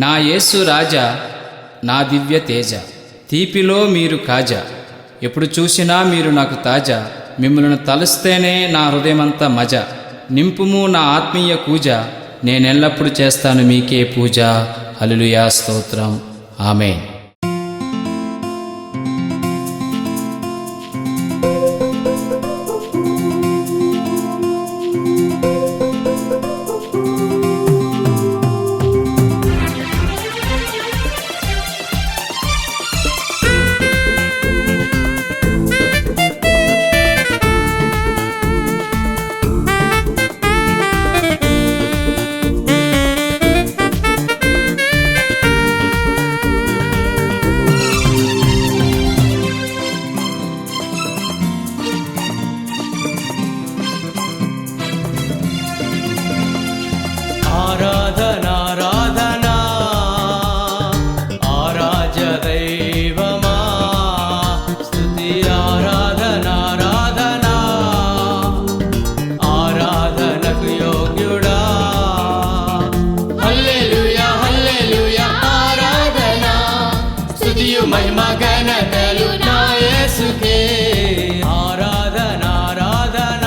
నా యేసు రాజా, నా దివ్య తేజ, తీపిలో మీరు కాజా, ఎప్పుడు చూసినా మీరు నాకు తాజా, మిమ్మల్ని తలుస్తేనే నా హృదయమంతా మజ, నింపుము నా ఆత్మీయ కూజ, నేనెల్లప్పుడు చేస్తాను మీకే పూజ. హల్లెలూయా, స్తోత్రం, ఆమేన్. మహిమా ఘనతలు నా యేసుకే. ఆరాధన ఆరాధన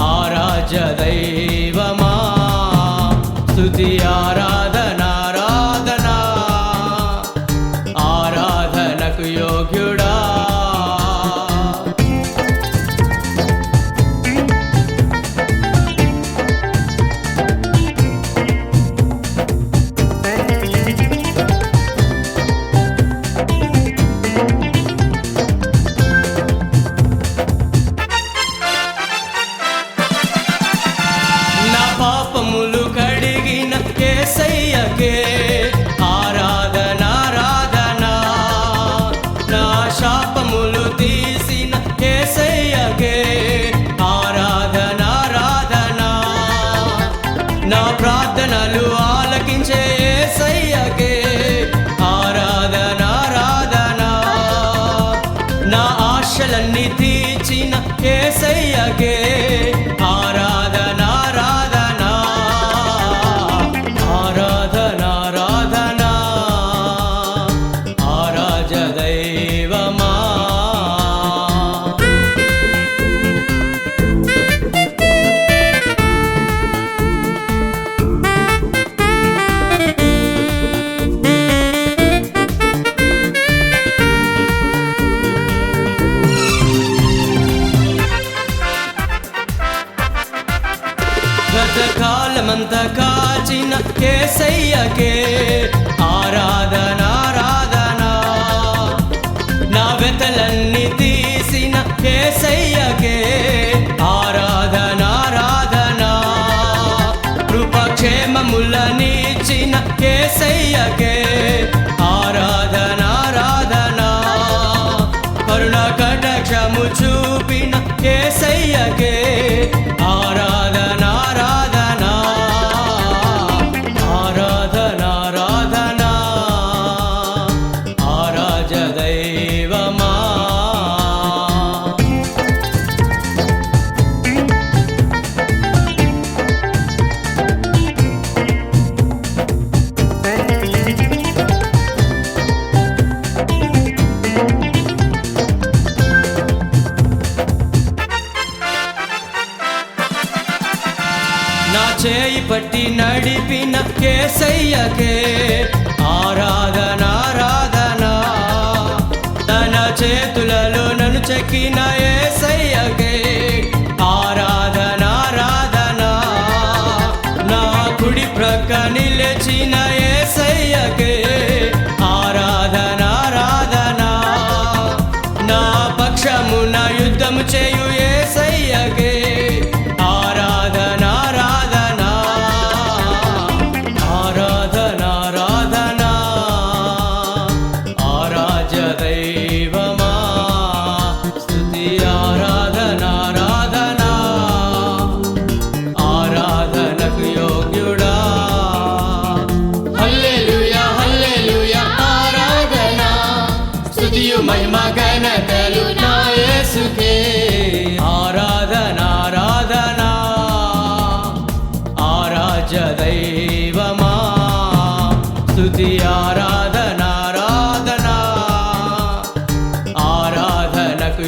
ఆరాధ్య దైవమా, స్తుతి ఆరాధన ఆరాధన ఆరాధనకు యోగ్యుడా. యేసయ్యకే ఆరాధన ఆరాధన, నా శాపములు తీసిన యేసయ్యకే ఆరాధన ఆరాధన, నా ప్రార్థనలు ఆలకించే యేసయ్యకే ఆరాధన ఆరాధన, నా ఆశలన్నీ తీర్చిన యేసయ్యకే ఆరాధన ఆరాధన ఆరాధన ఆరాధన ఆరాధ్య దైవమా. గతకాలమంతా కాచిన యేసయ్యకే ఆరాధన ఆరాధన, నా వెతలన్నీ తీసిన యేసయ్యకే ఆరాధన ఆరాధన, కృపక్షేమములనిచ్చిన యేసయ్యకే ఆరాధన ఆరాధన, కరుణ కటాక్షము చూపిన యేసయ్యకే ఆరాధన ఆరాధన ఆరాధన ఆరాధన ఆరాధ్య దైవమా. నా చేయి పట్టి నడిపిన యేసయ్యకే ఆరాధన ఆరాధన, తన చేతులలో నన్ను చెక్కిన యేసయ్యకే ఆరాధన ఆరాధన, నా కుడి ప్రక్క నిలిచిన యేసయ్యకే ఆరాధన ఆరాధన, నా పక్షమున యుద్ధము చేయు యేసయ్యకే ఆరాధన ఆరాధన ఆరాధన ఆరాధన ఆరాధ్య దైవమా, స్తుతి ఆరాధన ఆరాధన ఆరాధనకు యోగ్యుడా. స్తుతి ఆరాధన ఆరాధన ఆరాధనకు